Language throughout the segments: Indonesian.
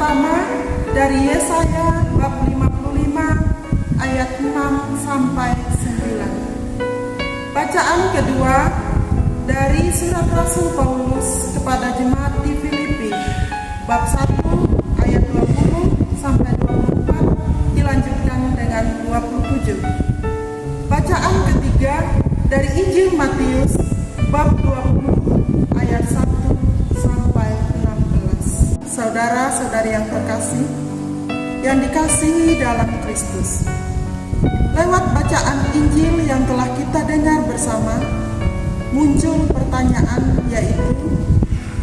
pertama dari Yesaya bab 55 ayat 6 sampai 9. Bacaan kedua dari surat Rasul Paulus kepada jemaat di Filipi bab 1 ayat 20 sampai 24 dilanjutkan dengan 27. Bacaan ketiga dari Injil Matius bab 20 ayat 1 sampai 16. Saudara-saudari yang terkasih, yang dikasihi dalam Kristus, lewat bacaan Injil yang telah kita dengar bersama, muncul pertanyaan, yaitu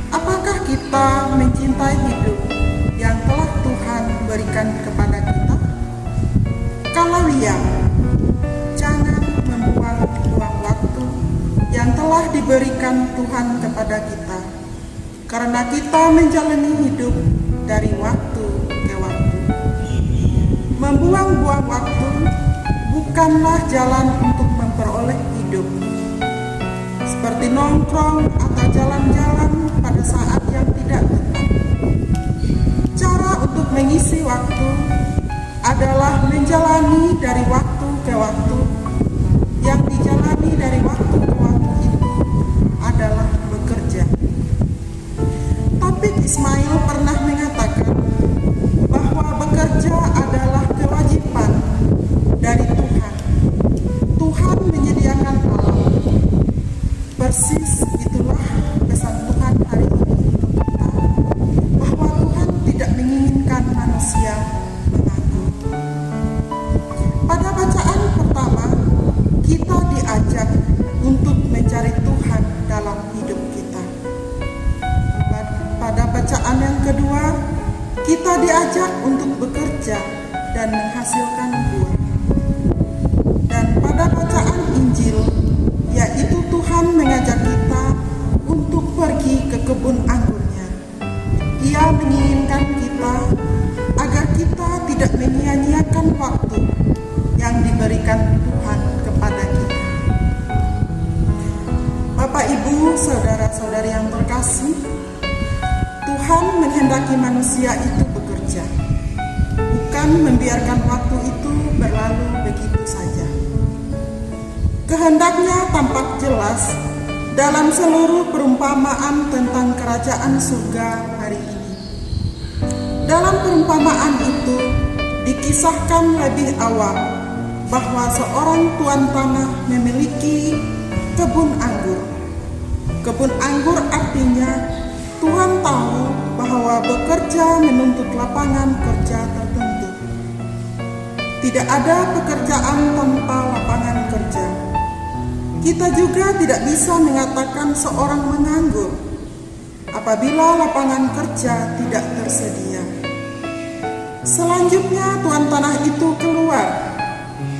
apakah kita mencintai hidup yang telah Tuhan berikan kepada kita? Kalau iya, jangan membuang-buang waktu yang telah diberikan Tuhan kepada kita, karena kita menjalani hidup dari waktu ke waktu. Membuang-buang waktu bukanlah jalan untuk memperoleh hidup, seperti nongkrong atau jalan-jalan pada saat yang tidak tepat. Cara untuk mengisi waktu adalah menjalani dari waktu ke waktu. Yang dijalani dari waktu ke waktu itu adalah bekerja. Topik Ismail pernah mengatakan bahwa bekerja adalah kewajiban dari Tuhan. Tuhan menyediakan alam. Persis itulah pesan Tuhan hari ini untuk kita, bahwa Tuhan tidak menginginkan manusia menganggur. Pada bacaan pertama, kita diajak untuk mencari Tuhan dalam hidup kita. Pada bacaan yang kedua, kita diajak untuk bekerja dan menghasilkan buah. Dan pada bacaan Injil, yaitu Tuhan mengajak kita untuk pergi ke kebun anggurnya. Ia menginginkan kita agar kita tidak menyia-nyiakan waktu yang diberikan Tuhan kepada kita. Bapak, Ibu, saudara-saudari yang terkasih, Tuhan menghendaki manusia itu bekerja, bukan membiarkan waktu itu berlalu begitu saja. Kehendaknya tampak jelas dalam seluruh perumpamaan tentang kerajaan surga hari ini. Dalam perumpamaan itu dikisahkan lebih awal bahwa seorang tuan tanah memiliki kebun anggur. Kebun anggur artinya Tuhan tahu bahwa bekerja menuntut lapangan kerja tertentu. Tidak ada pekerjaan tanpa lapangan kerja. Kita juga tidak bisa mengatakan seorang menganggur apabila lapangan kerja tidak tersedia. Selanjutnya tuan tanah itu keluar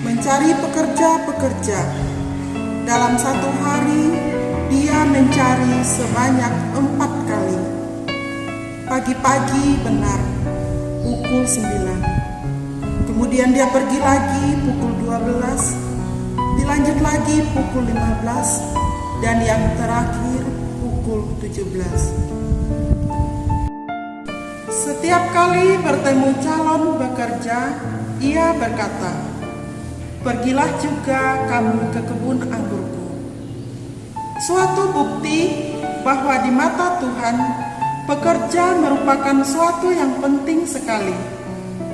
mencari pekerja-pekerja. Dalam satu hari dia mencari sebanyak 4 kali. Pagi-pagi benar pukul 9. Kemudian dia pergi lagi pukul 12, dilanjut lagi pukul 15, dan yang terakhir pukul 17. Setiap kali bertemu calon bekerja, ia berkata, "Pergilah juga kamu ke kebun anggurku." Suatu bukti bahwa di mata Tuhan, pekerja merupakan suatu yang penting sekali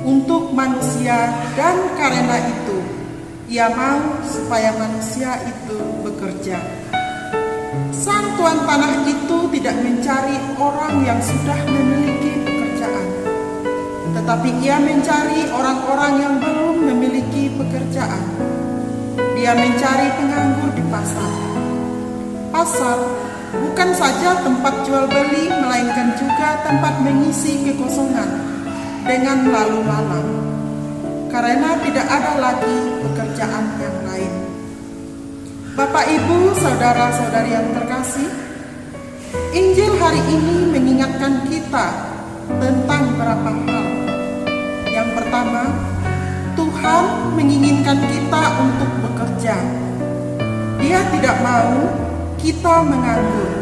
untuk manusia, dan karena itu Ia mau supaya manusia itu bekerja. Sang tuan tanah itu tidak mencari orang yang sudah memiliki pekerjaan, tetapi ia mencari orang-orang yang belum memiliki pekerjaan. Dia mencari penganggur di pasar. Pasar bukan saja tempat jual beli, melainkan juga tempat mengisi kekosongan dengan lalu lalang, karena tidak ada lagi pekerjaan yang lain. Bapak, Ibu, saudara-saudari yang terkasih, Injil hari ini mengingatkan kita tentang beberapa hal. Yang pertama, Tuhan menginginkan kita untuk bekerja. Dia tidak mau kita menganggur.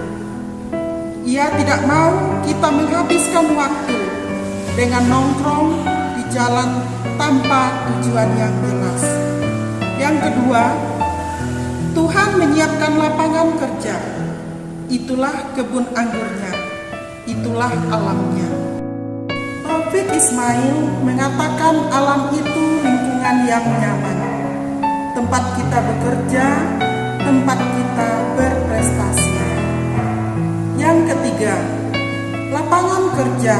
Ia tidak mau kita menghabiskan waktu dengan nongkrong di jalan tanpa tujuan yang jelas. Yang kedua, Tuhan menyiapkan lapangan kerja. Itulah kebun anggurnya, itulah alamnya. Taufik Ismail mengatakan alam itu lingkungan yang nyaman, tempat kita bekerja, tempat kita berprestasi. Yang ketiga, lapangan kerja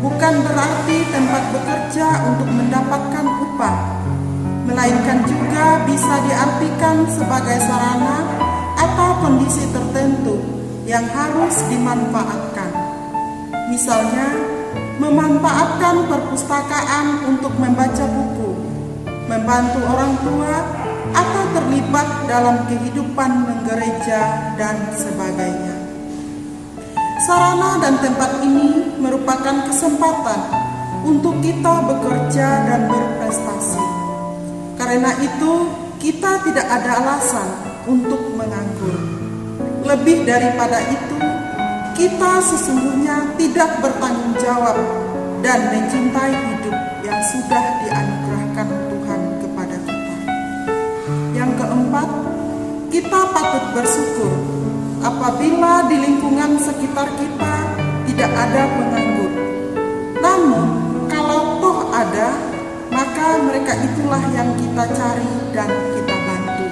bukan berarti tempat bekerja untuk mendapatkan upah, melainkan juga bisa diartikan sebagai sarana atau kondisi tertentu yang harus dimanfaatkan. Misalnya, memanfaatkan perpustakaan untuk membaca buku, membantu orang tua, atau terlibat dalam kehidupan menggereja dan sebagainya. Sarana dan tempat ini merupakan kesempatan untuk kita bekerja dan berprestasi. Karena itu, kita tidak ada alasan untuk menganggur. Lebih daripada itu, kita sesungguhnya tidak bertanggung jawab dan mencintai hidup yang sudah dianugerahkan Tuhan kepada kita. Yang keempat, kita patut bersyukur apabila di lingkungan sekitar kita tidak ada penganggur. Namun, kalau toh ada, maka mereka itulah yang kita cari dan kita bantu.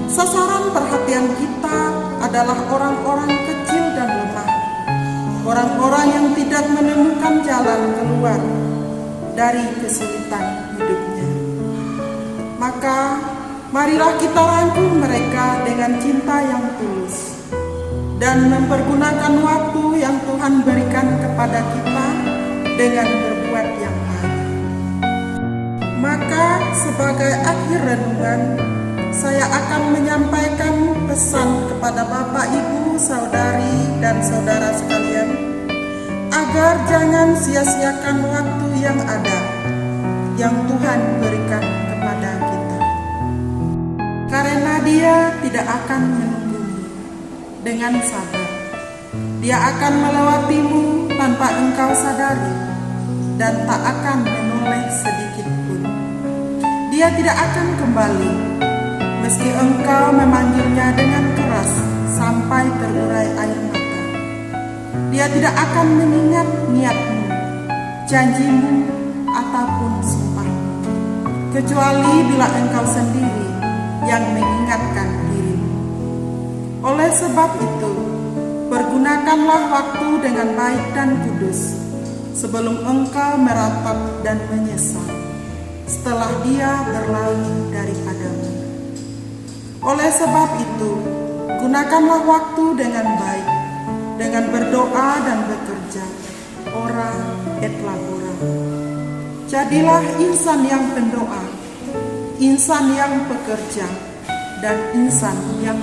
Sasaran perhatian kita adalah orang-orang kecil dan lemah, orang-orang yang tidak menemukan jalan keluar dari kesulitan hidupnya. Maka, marilah kita rangkul mereka dengan cinta yang tulus dan mempergunakan waktu yang Tuhan berikan kepada kita dengan berbuat yang baik. Maka sebagai akhir renungan, saya akan menyampaikan pesan kepada Bapak, Ibu, Saudari, dan Saudara sekalian, agar jangan sia-siakan waktu yang ada, yang Tuhan berikan kepada kita. Karena Dia tidak akan menunggumu dengan sabar. Dia akan melewatimu tanpa engkau sadari, dan tak akan menoleh sedikit pun. Dia tidak akan kembali, meski engkau memanggilnya dengan keras sampai terurai air mata. Dia tidak akan mengingat niatmu, janjimu, ataupun sumpahmu, kecuali bila engkau sendiri yang mengingatkan dirimu. Oleh sebab itu, pergunakanlah waktu dengan baik dan kudus, sebelum engkau meratap dan menyesal, setelah Dia berlalu daripadamu. Oleh sebab itu, gunakanlah waktu dengan baik, dengan berdoa dan bekerja, ora et labora. Jadilah insan yang pendoa, insan yang pekerja, dan insan yang